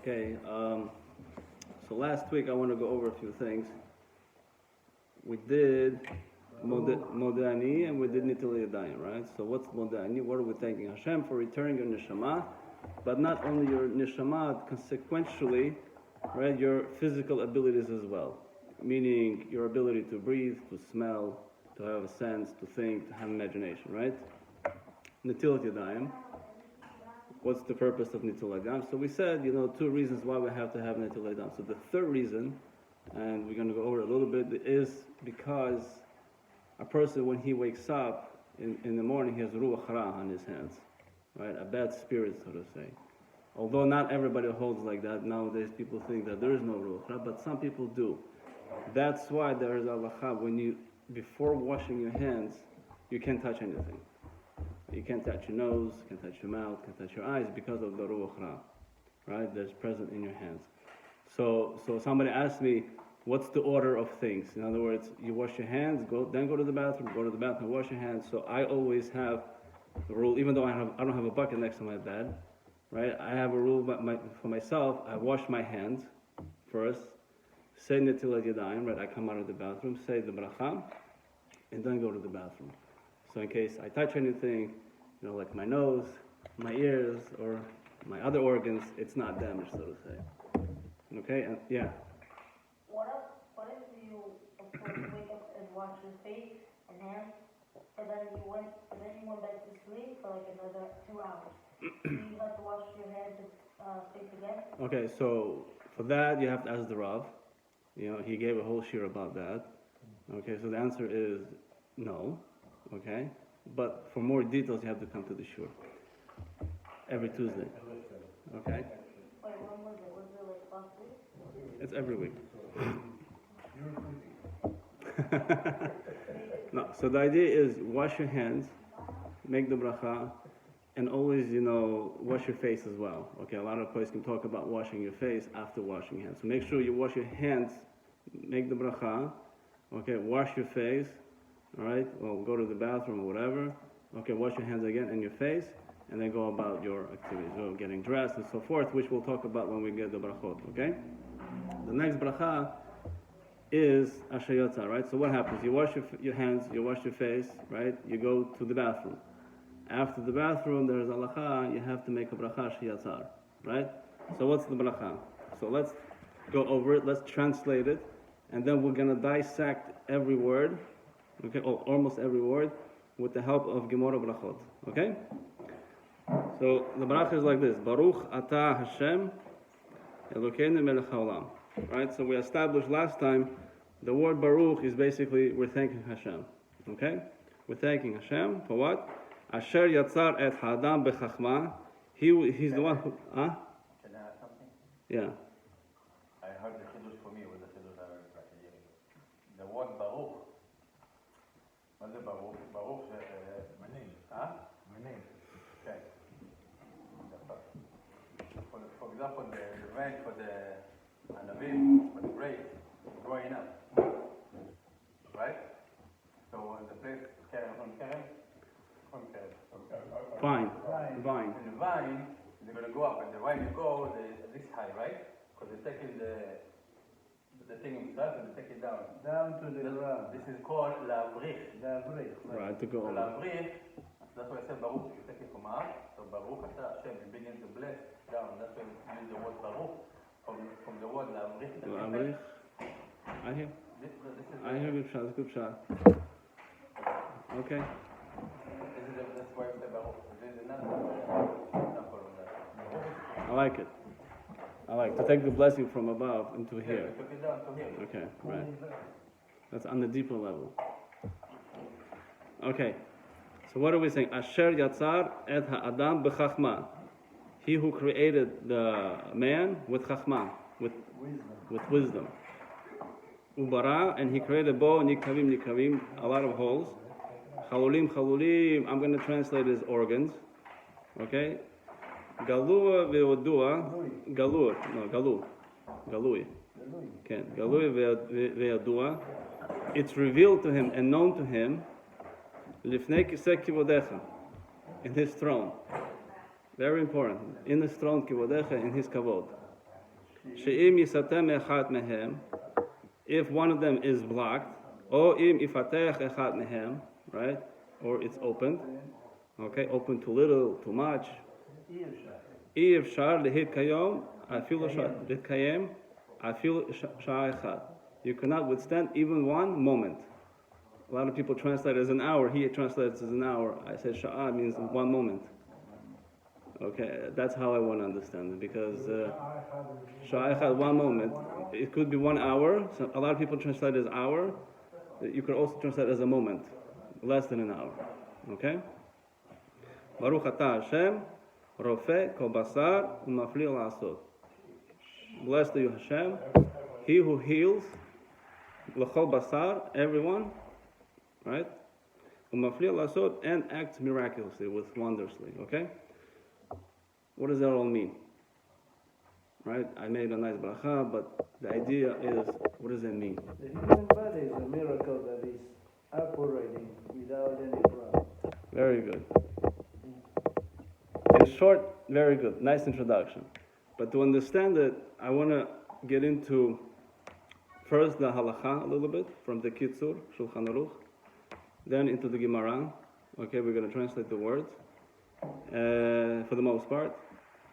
Okay, so last week I want to go over a few things. We did Modani and we did Nitul Yadayim, right? So what's Modani? What are we thanking Hashem for returning your neshama? But not only your neshama, consequentially, right, your physical abilities as well. Meaning your ability to breathe, to smell, to have a sense, to think, to have imagination, right? Nitilat Yadayim. What's the purpose of Nitilat Yadayim? So we said, two reasons why we have to have Nitilat Yadayim. So the third reason, and we're going to go over it a little bit, is because a person, when he wakes up in the morning, he has ruach ra on his hands, right? A bad spirit, so to say. Although not everybody holds like that. Nowadays, people think that there is no ruach ra, but some people do. That's why there is halacha, before washing your hands, you can't touch anything. You can't touch your nose, you can't touch your mouth, you can't touch your eyes because of the ruach ra, right? That's present in your hands. So somebody asked me, what's the order of things? In other words, you wash your hands, then go to the bathroom, wash your hands. So I always have the rule, even though I don't have a bucket next to my bed, right? I have a rule for myself. I wash my hands first, say Netilat Yadayim, right? I come out of the bathroom, say the bracha, and then go to the bathroom. So in case I touch anything, like my nose, my ears, or my other organs, it's not damaged, so to say. Okay, and yeah. What if you, of course, wake up and wash your face and hands, and then you went back to sleep for like another 2 hours? Do you have to wash your hands and face again? Okay, so for that you have to ask the Rav. He gave a whole shir about that. Okay, so the answer is no. Okay, but for more details you have to come to the shur every Tuesday. Okay. Wait, when was it? Was it like last week? It's every week. No, so the idea is wash your hands, make the bracha, and always, wash your face as well. Okay, a lot of places can talk about washing your face after washing your hands. So make sure you wash your hands, make the bracha, okay, wash your face, all right, well, go to the bathroom or whatever, okay, wash your hands again and your face, and then go about your activities, so getting dressed and so forth, which we'll talk about when we get the brachot, okay? The next bracha is Asher Yatzar, right? So what happens? You wash your hands, you wash your face, right? You go to the bathroom. After the bathroom, there's halacha, you have to make a bracha Asher Yatzar, right? So what's the bracha? So let's go over it, let's translate it, and then we're going to dissect every word, okay, or almost every word, with the help of Gemara Brachot, okay? So the bracha is like this: Baruch Ata Hashem Elokeinu Melech Haolam. Right. So we established last time the word Baruch is basically we're thanking Hashem. Okay. We're thanking Hashem for what? Asher yatzar et Hadam bechachma. He's the one who. Huh? Can I add something? Yeah. I heard the chiddush for me was the chiddush I heard like a year ago. The word Baruch. What's the Baruch? Baruch. Manim. Huh? Manim. Okay. For example, the rain for the Anavim, for the grapes, growing up. Right? So the place, Vine. And the vine, they're going to go up. And the vine you go, this high, right? Because they're taking the thing himself and they take it down. Down to the ground. This is called Lavrich. Right, to go. Lavrich, that's why I said Baruch, you take it from up. So Baruch Ata Hashem, you begin to bless down. That's why you use the word Baruch from the word Lavrich. Lavrich. I hear. I hear good shot. Good shot. Okay. That's why I said Baruch. There's another example of that. I like it. I like to take the blessing from above into Yeah, here. we took it down to here. Okay, right. That's on the deeper level. Okay. So what are we saying? Asher yatzar et ha'adam b'chachma. He who created the man with chachma, with wisdom. Ubara, and he created bo, nikavim, a lot of holes. Chalulim, I'm going to translate as organs. Okay? Galua ve'odua, galui. Okay, galui ve'odua. It's revealed to him and known to him, lifnei kiseh kivodecha, in his throne. Very important. In his throne, kivodecha, in his kavod. she'im yisatem echad mehem, if one of them is blocked, or im ifatech echad mehem, right? Or it's opened, okay, open too little, too much. אי אפשר להתקיים אפילו שעה אחת. You cannot withstand even one moment. A lot of people translate it as an hour. He translates as an hour. I said sha'a means one moment. Okay, that's how I want to understand it, because sha'a echad, one moment. It could be 1 hour. So a lot of people translate it as hour. You could also translate it as a moment, less than an hour. Okay? Baruch atah Hashem, rofeh kol basar u'mafli la'asot. Blessed are you, Hashem, He who heals l'chol basar, everyone, right? U'mafli la'asot, and acts miraculously, with wondrously. Okay? What does that all mean? Right? I made a nice bracha, but the idea is, what does that mean? The human body is a miracle that is operating without any problem. Very good. In short, very good. Nice introduction. But to understand it, I want to get into first the halacha a little bit from the Kitzur, Shulchan Aruch, then into the Gemara. Okay, we're going to translate the words for the most part,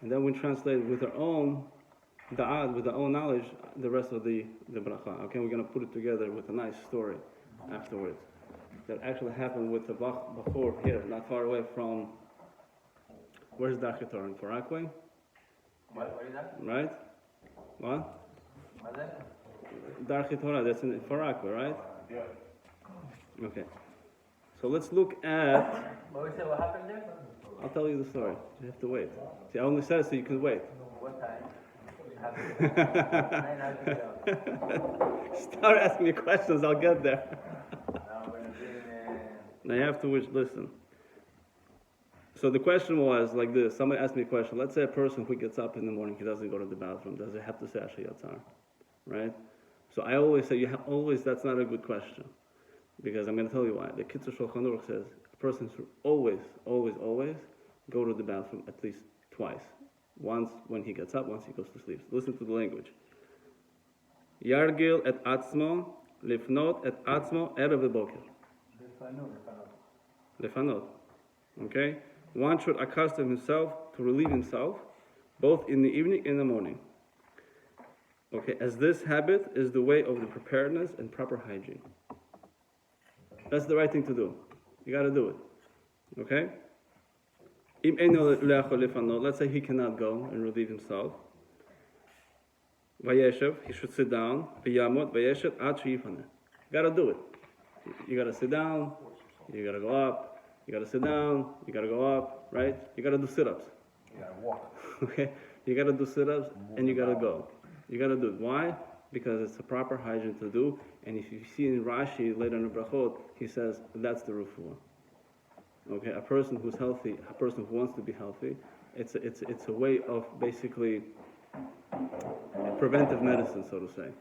and then we translate with our own da'at, with our own knowledge, the rest of the bracha. Okay, we're going to put it together with a nice story afterwards that actually happened with the Bachor here, not far away from, where's Darchitor, in Farakwe? What is that? Right? What? What's that? Darchitor, that's in Farakwe, right? Yeah. Okay. So let's look at, What we say, what happened there? I'll tell you the story. You have to wait. See, I only said it so you can wait. What time? Start asking me questions, I'll get there. Now we're gonna be Now you have to listen. So the question was like this. Somebody asked me a question. Let's say a person who gets up in the morning, he doesn't go to the bathroom. Does he have to say Asher Yatzar? Right? So I always say, that's not a good question. Because I'm going to tell you why. The Kitzur Shulchan Aruch says a person should always go to the bathroom at least twice. Once when he gets up, once he goes to sleep. So listen to the language. Yargil et atzmo, lifnot et atzmo, erev v'boker. Lefanot. Okay? One should accustom himself to relieve himself, both in the evening and in the morning. Okay, as this habit is the way of the preparedness and proper hygiene. That's the right thing to do. You got to do it. Okay? Let's say he cannot go and relieve himself. Vayeshev, he should sit down. Vayamot, vayeshev, ad sheyifaneh. You got to do it. You got to sit down. You got to go up. You got to sit down. You got to go up. Right? You got to do sit-ups. You gotta walk. Okay? You got to do sit-ups and you got to go. You got to do it. Why? Because it's a proper hygiene to do. And if you see in Rashi later in the Brachot, he says that's the refuah. Okay, a person who's healthy, a person who wants to be healthy, it's a way of basically preventive medicine, so to say.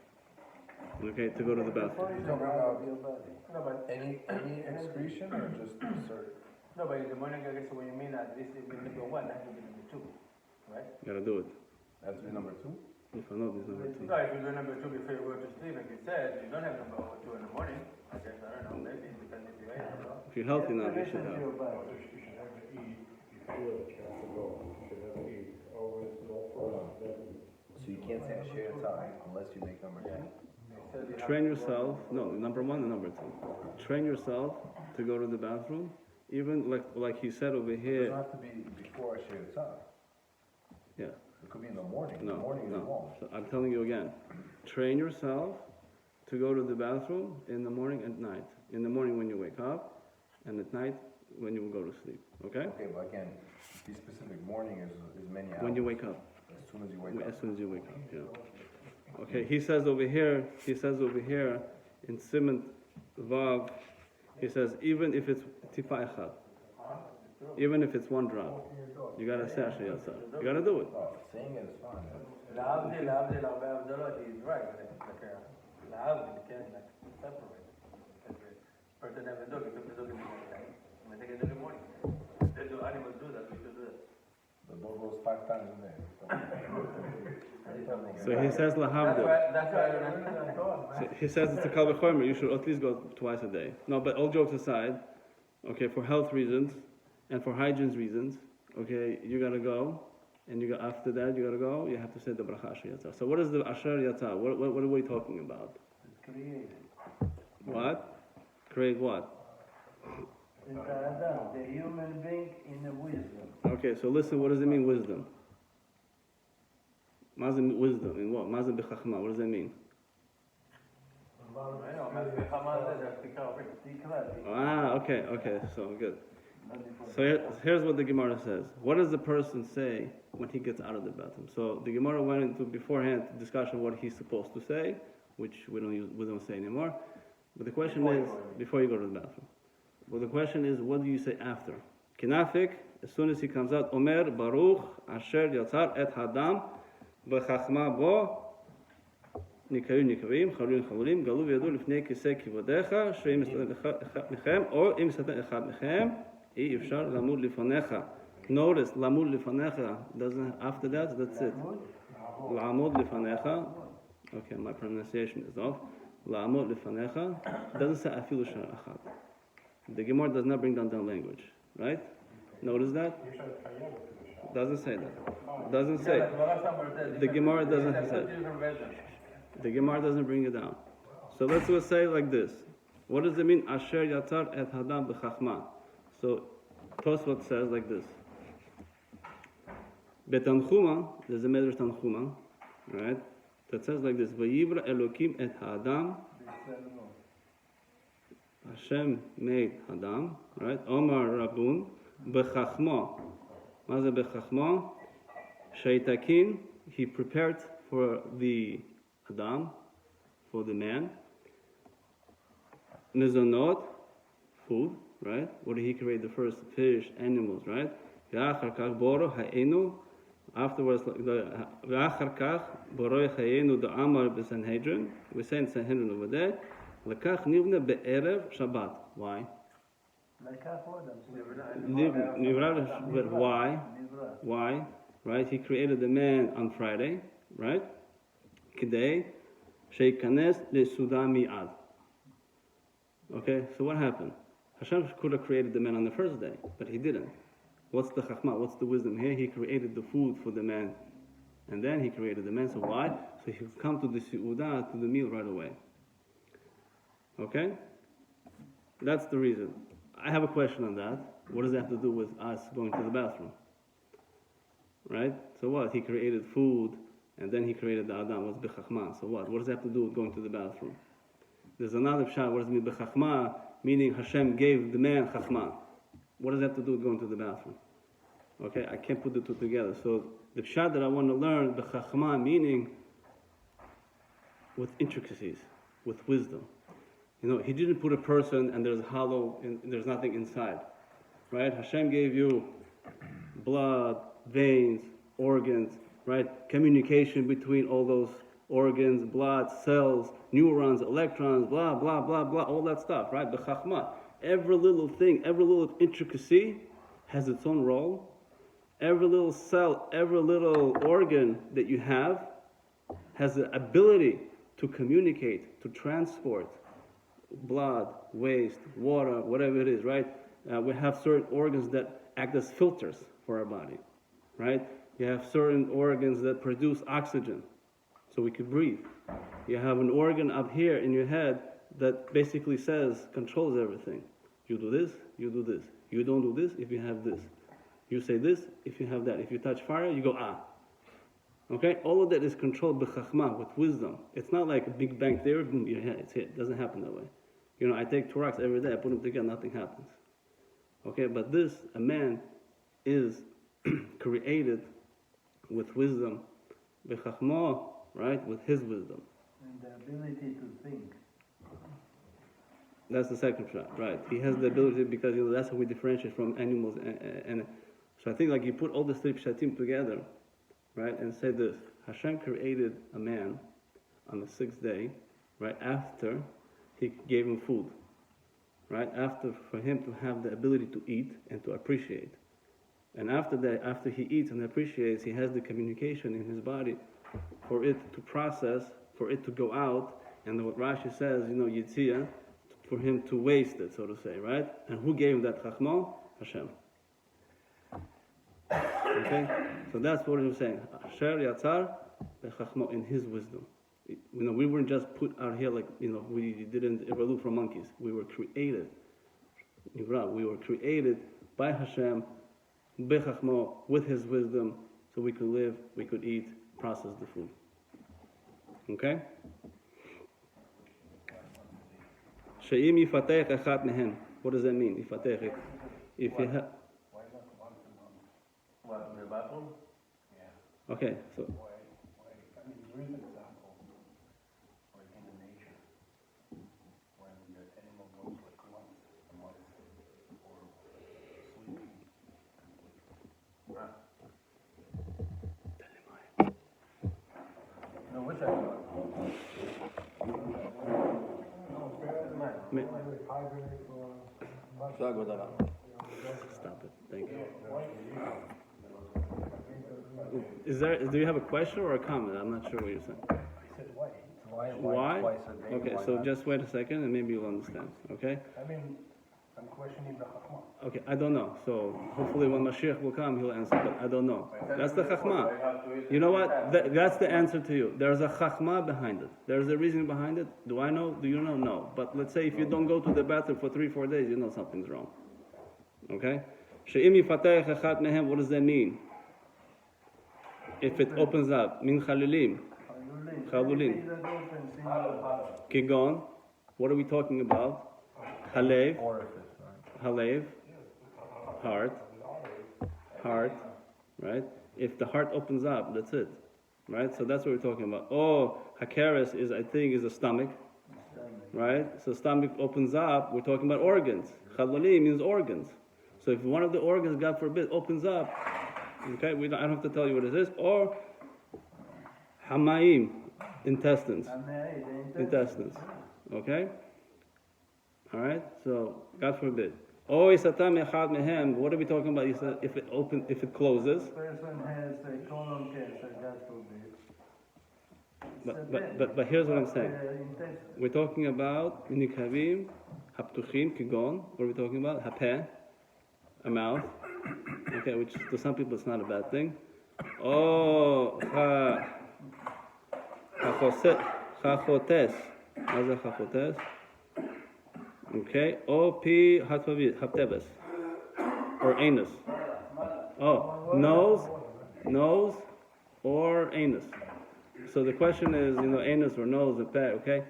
Okay, to go to the bathroom. You talking about your body. No, but Any excretion or just certain? no, but in the morning, I guess when you mean that this is number one, that would be number two, right? You gotta do it. That's be number 2? If I know, there's number two. No, if you do number two before you go to sleep, like you said, you don't have number two in the morning. I guess I don't know, maybe depending if you ate. I don't know. If you're healthy now, you should Listen to have. your body. So you can't say a share time unless you make number 2. So you have Train yourself. No, number one and number two. Train yourself to go to the bathroom. Even like he said over It here. doesn't have to be before a share time. Yeah. It could be in the morning. No, the morning is no. long. So I'm telling you again. Train yourself to go to the bathroom in the morning and night. In the morning when you wake up, and at night when you will go to sleep. Okay? Okay, but again, be specific. Morning is many hours. When you wake up. As soon as you wake As up. soon as you wake up. Yeah. Okay. He says over here in Simon Vav. He says even if it's tifa echad, even if it's one drop, you gotta say Asher Yatzar. You gotta do it. Oh, saying it is fine. להבדיל הרבה הבדלות, he's right, like להבדיל, כן, like separate. Person have a dog, you took the dog in the morning, you may take a dog in the morning. They do, animals do that, we should do that. The dog goes 5 times a day. So he says lahavdil. That's why I don't So he says it's a kal v'chomer. You should at least go twice a day. No, but all jokes aside, okay, for health reasons and for hygiene reasons, okay, you gotta go, and you got after that you gotta go. You have to say the bracha asher yatzar. So what is the asher yatzar? What are we talking about? It's created. What? Create what? It's the Adam, the human being in the wisdom. Okay, so listen. What does it mean, wisdom? Mazin wisdom in what? Mazin b'chachma. What does that mean? I know, mas Haman says that's Ah, okay. So good. So here's what the Gemara says. What does the person say when he gets out of the bathroom? So the Gemara went into beforehand discussion what he's supposed to say, which we don't say anymore. But the question is before you go to the bathroom. Well, the question is, what do you say after? Kinafik, as soon as he comes out, Omer Baruch Asher Yatzar Et Hadam B'Chachma Bo Nikayu Nikavim Chalurim Chalurim Galu V'Yadu Lifnei Kisei Kivodecha Sheim Esaten Echad Mechem or Im Esaten Echad Mechem Ei Yifshar Lamud Lifanecha. Notice Lamud Lifanecha doesn't after that's it. Lamud Lifanecha. Okay, my pronunciation is off. Lamud Lifanecha doesn't say Afilu Shar Echad. The Gemara does not bring down that language, right? Notice that? Doesn't say that. Doesn't say. The Gemara doesn't say. The Gemara doesn't bring it down. So let's just say like this. What does it mean? Asher yatzar et hadam b'chachma. So Tosfot says like this. Betanchuma, there's a Medrash Tanchuma, right? That says like this. Vayivra Elokim et hadam. Hashem made Adam, right? Omar Rabun, bechachma. Maze bechachma. Shaitakin, he prepared for the Adam, for the man. Mezonot, food, right? What did he create? The first fish, animals, right? V'achar kach boro ha'enu. Afterwards, v'achar kach boro ha'enu the Amar b'Sanhedrin. We say in Sanhedrin over there. Lekach nivne be'erev Shabbat. Why? But why? Why? Right? He created the man on Friday, right? Kidei sheikanes lesuda mi'ad. Okay, so what happened? Hashem could have created the man on the first day, but he didn't. What's the chachma? What's the wisdom here? He created the food for the man, and then he created the man. So why? So he could come to the su'udah, to the meal right away. Okay? That's the reason. I have a question on that. What does that have to do with us going to the bathroom? Right? So what? He created food, and then he created the Adam. What's b'chachma? So what? What does that have to do with going to the bathroom? There's another pshat. What does it mean b'chachma? Meaning Hashem gave the man chachma. What does that have to do with going to the bathroom? Okay? I can't put the two together. So the pshat that I want to learn, b'chachma, meaning with intricacies, with wisdom. You know, he didn't put a person and there's hollow and there's nothing inside, right? Hashem gave you blood, veins, organs, right? Communication between all those organs, blood, cells, neurons, electrons, blah, blah, blah, blah, all that stuff, right? The chachma. Every little thing, every little intricacy has its own role. Every little cell, every little organ that you have has the ability to communicate, to transport blood, waste, water, whatever it is, right? We have certain organs that act as filters for our body, right? You have certain organs that produce oxygen so we can breathe. You have an organ up here in your head that basically controls everything. You do this, you do this. You don't do this if you have this. You say this if you have that. If you touch fire, you go ah. Okay? All of that is controlled b'chachma, with wisdom. It's not like a big bang theory, boom, your head, it's hit. It doesn't happen that way. You know, I take 2 rocks every day, I put them together, nothing happens. Okay, but a man is created with wisdom, b'chachma, right, with his wisdom. And the ability to think. That's the second shot, right? He has the ability because that's how we differentiate from animals. And so I think like you put all the 3 pshatim together, right, and say this: Hashem created a man on the 6th day, right after He gave him food, right? After for him to have the ability to eat and to appreciate. And after that, after he eats and appreciates, he has the communication in his body for it to process, for it to go out, and what Rashi says, yitzia, for him to waste it, so to say, right? And who gave him that chachma? Hashem. Okay? So that's what he was saying. Asher yatzar bechachma, in his wisdom. We weren't just put out here like, we didn't evolve from monkeys. We were created. We were created by Hashem, bechachma, with his wisdom, so we could live, we could eat, process the food. Okay? She'im yifatech echat mehem. What does that mean? Yifatech. If you have. What, the bathroom? Okay, so. There is an example, like in the nature, when the animal goes like once a month or sleeping. No, which animal? Stop it. Thank you. Do you have a question or a comment? I'm not sure what you're saying. I said, why? Why? Twice a day, Okay, why so not? just wait a second and maybe you'll understand. Okay? I mean, I'm questioning the chachma. Okay, I don't know. So hopefully when Mashiach will come, he'll answer, but I don't know. That's the chachma. You know what? That's the answer to you. There's a chachma behind it. There's a reason behind it. Do I know? Do you know? No. But let's say if you don't go to the bathroom for 3-4 days, you know something's wrong. Okay? She'im yifatech echat mehem, what does that mean? If it opens up, min chalilim. Chalulim. Kigon. What are we talking about? Halev. Orifice, right? Halev. Heart. Right? If the heart opens up, that's it. Right? So that's what we're talking about. Oh, hakaris is, I think, is the stomach. Right? So stomach opens up, we're talking about organs. Chalulim means organs. So if one of the organs, God forbid, opens up, okay, I don't have to tell you what it is, or hamayim, intestines. Okay? Alright? So, God forbid. Oh, isatam echad mehem, what are we talking about? He said, if it closes. Person has a colon cancer, God forbid. But here's what I'm saying. We're talking about nikavim, haptuchim, kigon. What are we talking about? Hapeh, a mouth. Okay, which to some people it's not a bad thing. Oh, chachotes. How's that chachotes? Okay. O pi hapteves. Or anus. Oh, nose, or anus. So the question is, anus or nose and peh, okay?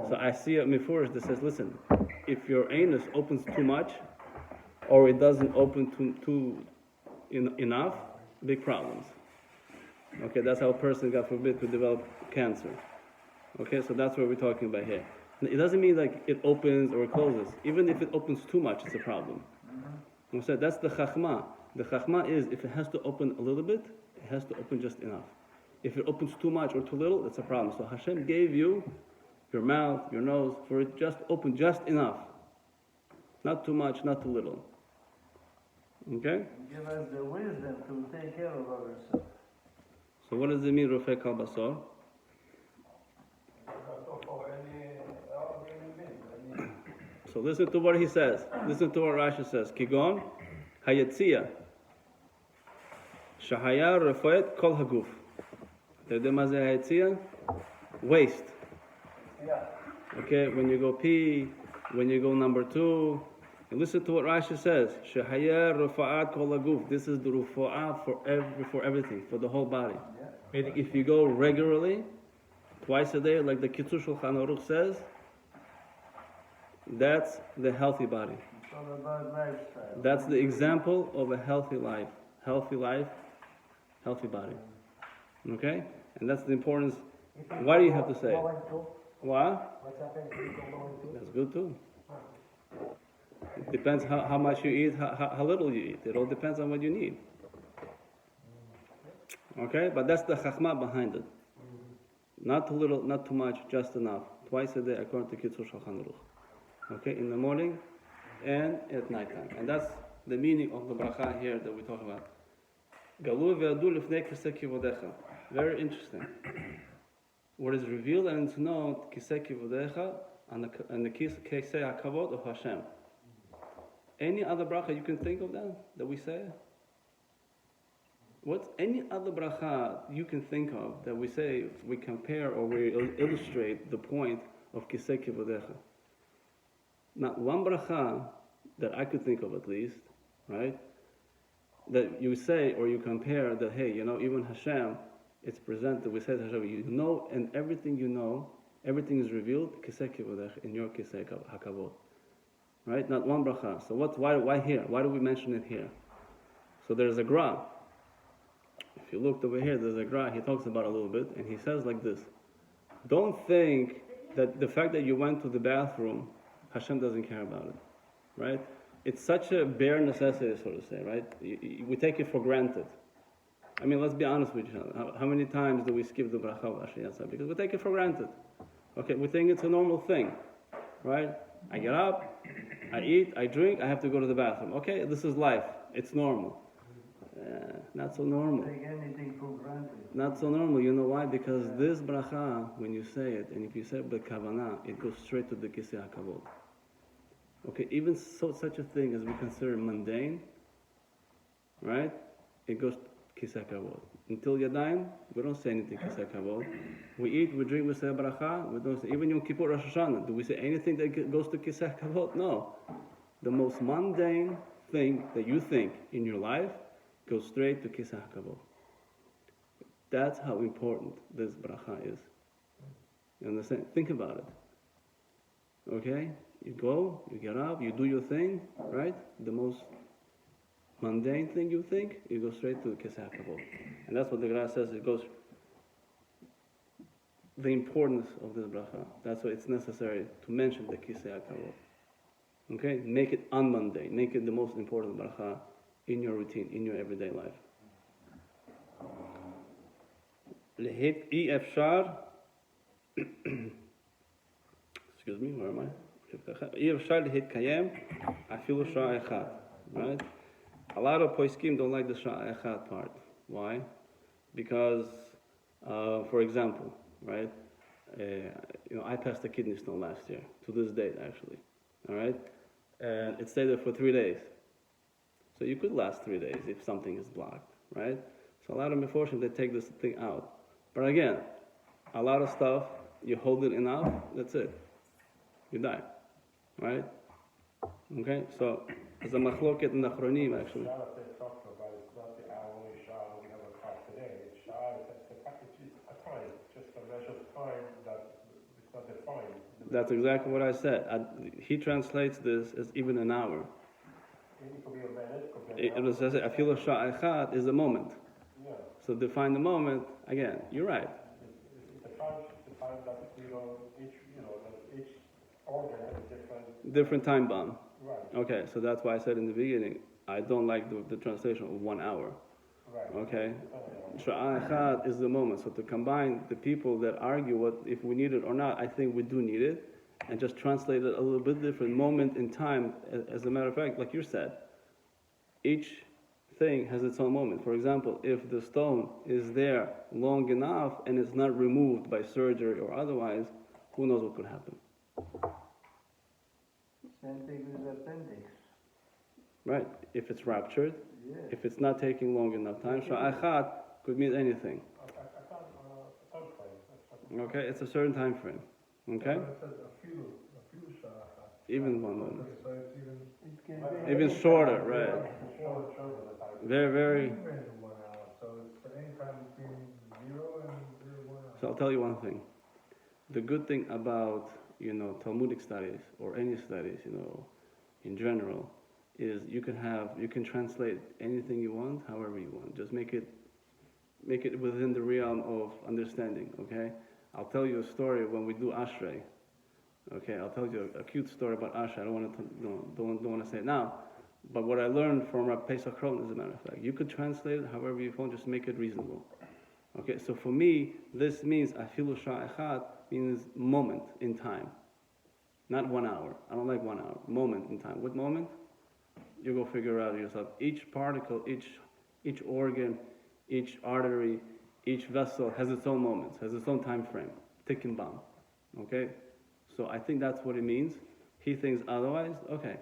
So I see a mifurish that says, listen, if your anus opens too much, or it doesn't open enough, big problems. Okay, that's how a person, God forbid, could develop cancer. Okay, so that's what we're talking about here. It doesn't mean like it opens or it closes. Even if it opens too much, it's a problem. We said that's the chachma. The chachma is if it has to open a little bit, it has to open just enough. If it opens too much or too little, it's a problem. So Hashem gave you your mouth, your nose, for it just open just enough. Not too much, not too little. Okay? Give us the wisdom to take care of ourselves. So what does it mean, Rofei Kal Basar? So listen to what he says. Listen to what Rashi says. Kigon hayatzia shahaya refoet kol haguf. אתה יודע מה זה היציאה? Waste. Okay, when you go pee, when you go number 2, and listen to what Rashi says. Shahaya rufa'at kol haguf. This is the rufa'at for everything, for the whole body. Meaning if you go regularly, twice a day, like the Kitzur Shulchan Aruch says, that's the healthy body. It's all about lifestyle. That's the example of a healthy life. Healthy life, healthy body. Okay? And that's the importance. Why do you have to say it? What? That's good too. It depends how much you eat, how little you eat. It all depends on what you need. Okay? But that's the chachma behind it. Not too little, not too much, just enough. Twice a day according to Kitzur Shulchan Aruch. Okay? In the morning and at nighttime. And that's the meaning of the bracha here that we talk about. Galu ve'adu lifnei kisei kivodecha. Very interesting. What is revealed and it's known, kisei kivodecha, and the kisei hakavod of Hashem. Any other bracha you can think of that we say? What's any other bracha you can think of that we say, we compare or we illustrate the point of kisei kivodecha? Not one bracha that I could think of at least, right? That you say or you compare that, hey, even Hashem, it's presented, we say to Hashem, you know, and everything you know, everything is revealed, kisei kivodecha, in your kisei hakavod. Right? Not one bracha. So why here? Why do we mention it here? So there's a gra. If you looked over here, there's a gra, he talks about it a little bit, and he says like this. Don't think that the fact that you went to the bathroom, Hashem doesn't care about it. Right? It's such a bare necessity, so to say, right? We take it for granted. I mean, let's be honest with each other. How many times do we skip the bracha of Asher Yatzar? Because we take it for granted. Okay, we think it's a normal thing, right? I get up, I eat, I drink, I have to go to the bathroom. Okay, this is life. It's normal. Not so normal. Take anything for granted. Not so normal. You know why? Because this bracha, when you say it, and if you say it with kavanah, it goes straight to the kisei hakavod. Okay, even such a thing as we consider mundane, right? It goes kisei hakavod. Until Yadayim, we don't say anything kisei hakavod. We eat, we drink, we say bracha. We don't say, even Yom Kippur, Rosh Hashanah, do we say anything that goes to kisei hakavod? No. The most mundane thing that you think in your life goes straight to kisei hakavod. That's how important this bracha is. You understand? Think about it. Okay? You go, you get up, you do your thing, right? The most mundane thing you think, you go straight to kisei hakavod. And that's what the Gemara says, it goes, the importance of this bracha. That's why it's necessary to mention the kisei hakavod. Okay? Make it unmundane, make it the most important bracha in your routine, in your everyday life. Excuse me, where am I? Right? A lot of poskim don't like the sha'ah echad part. Why? Because, for example, right? I passed the kidney stone last year, to this date actually. All right? And it stayed there for 3 days. So you could last 3 days if something is blocked, right? So a lot of meforshim, they take this thing out. But again, a lot of stuff, you hold it enough, that's it. You die, right? Okay, so as a machloket in the Achronim actually. Shah that they're talking about is not the hourly Shah we have a clock today. It's Shah, it's a time, just a measure of time that it's not defined. That's exactly what I said. He translates this as even an hour. It could be a minute, could be an It says, I feel a shah echad is a moment. Yeah. So define the moment, again, you're right. It's the time that each organ has a different. Different time bomb. Right. Okay, so that's why I said in the beginning, I don't like the translation of 1 hour. Right. Okay? Shah echad is the moment. So to combine the people that argue if we need it or not, I think we do need it. And just translate it a little bit different, moment in time. As a matter of fact, like you said, each thing has its own moment. For example, if the stone is there long enough and it's not removed by surgery or otherwise, who knows what could happen? Same thing with appendix. Right? If it's ruptured, Yeah. if it's not taking long enough time, sha'achat could mean anything. A time frame. Okay? It's a certain time frame. Okay? It says a few Shah. Even 1 moment. So it's even. It can be Even shorter, right? Shorter the time. Very, very. Even 1 hour, so it's any time between 0 and 1 hour. So I'll tell you one thing. The good thing about, Talmudic studies or any studies, in general, is you can translate anything you want, however you want. Just make it within the realm of understanding, okay? I'll tell you a story when we do Ashrei. Okay, I'll tell you a cute story about Ashrei. I don't want to say it now. But what I learned from Rabbi Pesach Kron, as a matter of fact, you could translate it however you want, just make it reasonable. Okay, so for me, this means afilu shah echad means moment in time, not 1 hour. I don't like 1 hour. Moment in time. What moment? You go figure out yourself. Each particle, each organ, each artery, each vessel has its own moments, has its own time frame, ticking bomb. Okay? So I think that's what it means. He thinks otherwise. Okay.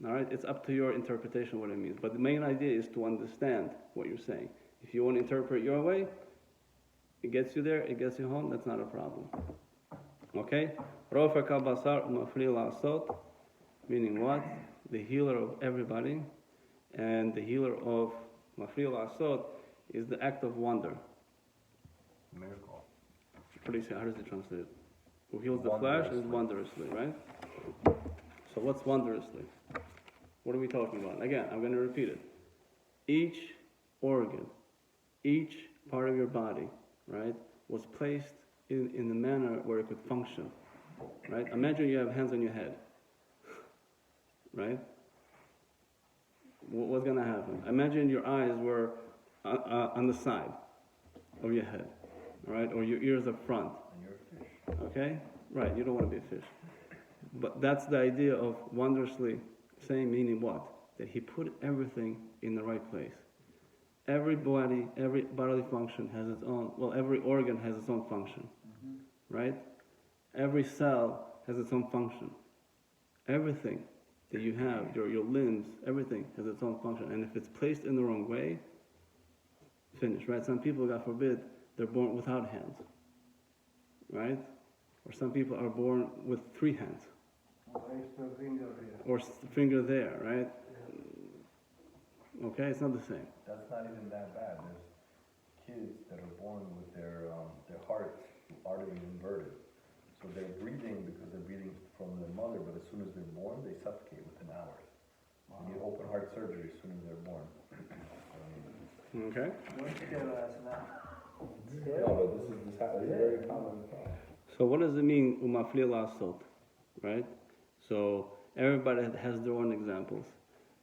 All right? It's up to your interpretation what it means. But the main idea is to understand what you're saying. If you want to interpret your way, it gets you there, it gets you home, that's not a problem. Okay? Rofak al-basar mafli al-asot, meaning what? The healer of everybody. And the healer of mafli al-asot is the act of wonder. Miracle. What do you say? How does it translate? Who heals the flesh is wondrously, right? So what's wondrously? What are we talking about? Again, I'm going to repeat it. Each organ, each part of your body, right, was placed in the manner where it could function, right? Imagine you have hands on your head, right? What's going to happen? Imagine your eyes were on the side of your head, right? Or your ears up front. And you're a fish. Okay? Right, you don't want to be a fish. But that's the idea of wondrously saying, meaning what? That he put everything in the right place. Every bodily function has its own, well, every organ has its own function, right? Every cell has its own function. Everything that you have, your limbs, everything has its own function. And if it's placed in the wrong way, finish, right? Some people, God forbid, they're born without hands, right? Or some people are born with 3 hands. Or finger there, right? Okay, it's not the same. That's not even that bad. There's kids that are born with their heart artery inverted. So they're breathing because they're breathing from their mother, but as soon as they're born, they suffocate within hours. You need open heart surgery as soon as they're born. Okay? No, but this happens very common. So what does it mean, umafli lasot, right? So everybody has their own examples.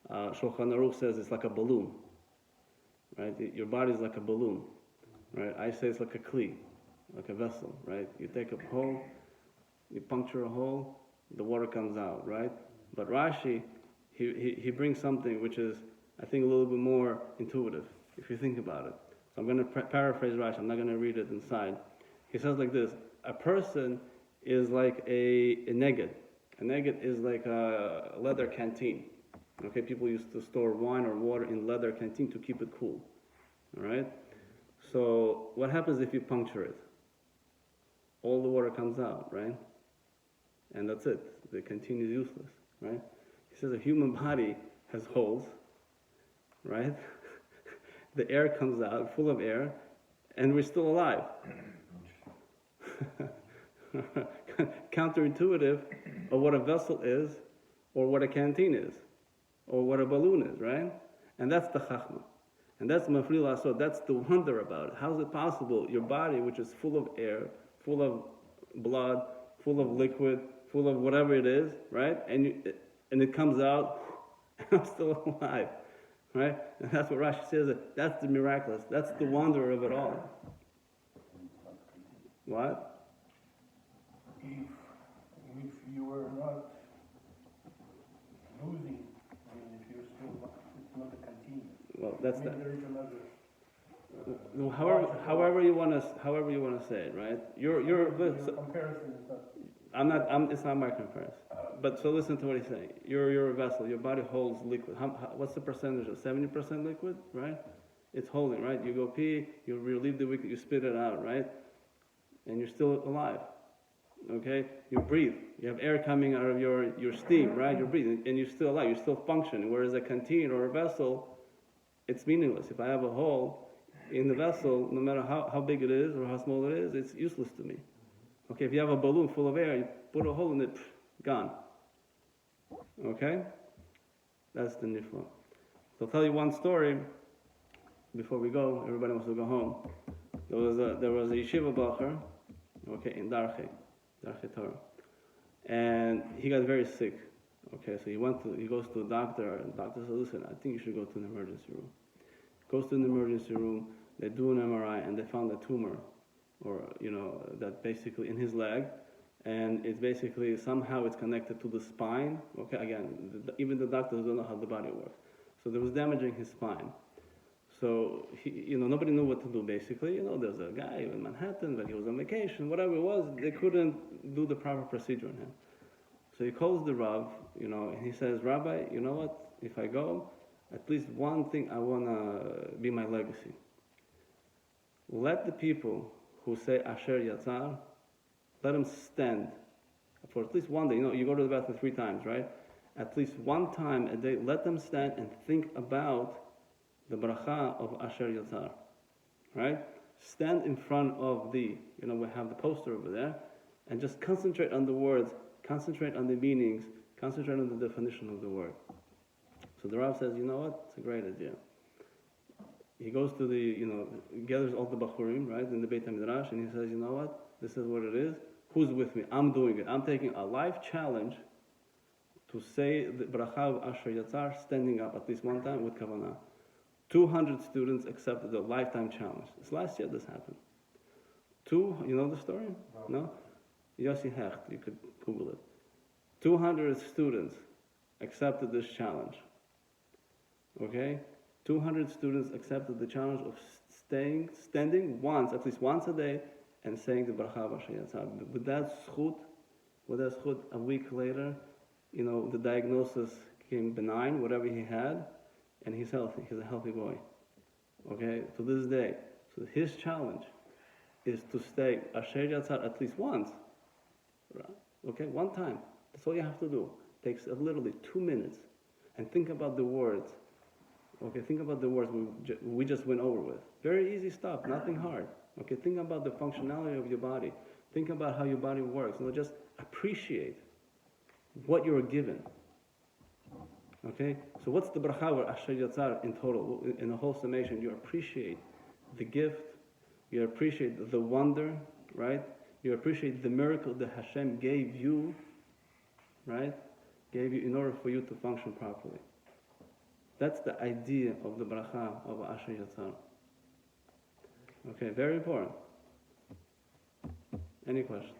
Shulchan Aruch says it's like a balloon, right? Your body is like a balloon, right? I say it's like a kli, like a vessel, right? You take a hole, you puncture a hole, the water comes out, right? But Rashi, he brings something which is, I think, a little bit more intuitive, if you think about it. So I'm going to paraphrase Rashi, I'm not going to read it inside. He says like this: a person is like a neged. A neged is like a leather canteen. Okay, people used to store wine or water in leather canteen to keep it cool. All right? So what happens if you puncture it? All the water comes out, right? And that's it. The canteen is useless, right? He says a human body has holes, right? The air comes out full of air, and we're still alive. Counterintuitive of what a vessel is, or what a canteen is, or what a balloon is, right? And that's the chachma. And that's mafli lasot. That's the wonder about it. How is it possible? Your body, which is full of air, full of blood, full of liquid, full of whatever it is, right? And it comes out, and I'm still alive, right? And that's what Rashi says. That's the miraculous. That's the wonder of it all. What? If you were not losing, I mean, if you're still, it's not a continuous. Well, that's I mean, the. there is another. However you want to say it, right? Your comparison is not. It's not my comparison. But so listen to what he's saying. You're a vessel. Your body holds liquid. What's the percentage of 70% liquid, right? It's holding, right? You go pee, you relieve the liquid, you spit it out, right? And you're still alive. Okay? You breathe. You have air coming out of your steam, right? You're breathing, and you're still alive. You're still functioning. Whereas a canteen or a vessel, it's meaningless. If I have a hole in the vessel, no matter how big it is or how small it is, it's useless to me. Okay? If you have a balloon full of air, you put a hole in it, gone. Okay? That's the nifla. So I'll tell you one story before we go. Everybody wants to go home. There was a yeshiva bacher, okay, in Darche Torah, and he got very sick. Okay, so he goes to a doctor, and the doctor says, "Listen, I think you should go to an emergency room." Goes to an emergency room. They do an MRI, and they found a tumor, or that basically in his leg, and it's basically somehow it's connected to the spine. Okay, again, even the doctors don't know how the body works. So there was damaging his spine. So nobody knew what to do. Basically, there's a guy in Manhattan, but he was on vacation. Whatever it was, they couldn't do the proper procedure on him. So he calls the Rav, and he says, Rabbi, you know what? If I go, at least one thing I wanna be my legacy. Let the people who say Asher Yatzar, let them stand for at least one day. You go to the bathroom 3 times, right? At least one time a day, let them stand and think about the bracha of Asher Yatzar, right? Stand in front of we have the poster over there, and just concentrate on the words, concentrate on the meanings, concentrate on the definition of the word. So the Rav says, you know what? It's a great idea. He goes to gathers all the Bachurim, right, in the Beit HaMidrash, and he says, you know what? This is what it is. Who's with me? I'm doing it. I'm taking a life challenge to say the bracha of Asher Yatzar, standing up at least one time with kavanah. 200 students accepted the lifetime challenge. This last year this happened. You know the story? No? Yossi Hecht, you could Google it. 200 students accepted this challenge. Okay? 200 students accepted the challenge of standing at least once a day, and saying the bracha of Asher Yatzar. With that schut, a week later, the diagnosis came benign, whatever he had, and he's healthy. He's a healthy boy. Okay, to this day. So his challenge is to stay Asher Yatzar at least once. Right? Okay, one time. That's all you have to do. It takes literally 2 minutes. And think about the words. Okay, think about the words we just went over with. Very easy stuff, nothing hard. Okay, think about the functionality of your body. Think about how your body works. Just appreciate what you're given. Okay, so what's the bracha of Asher Yatzar in total? In a whole summation, you appreciate the gift, you appreciate the wonder, right? You appreciate the miracle that Hashem gave you, right? Gave you in order for you to function properly. That's the idea of the bracha of Asher Yatzar. Okay, very important. Any questions?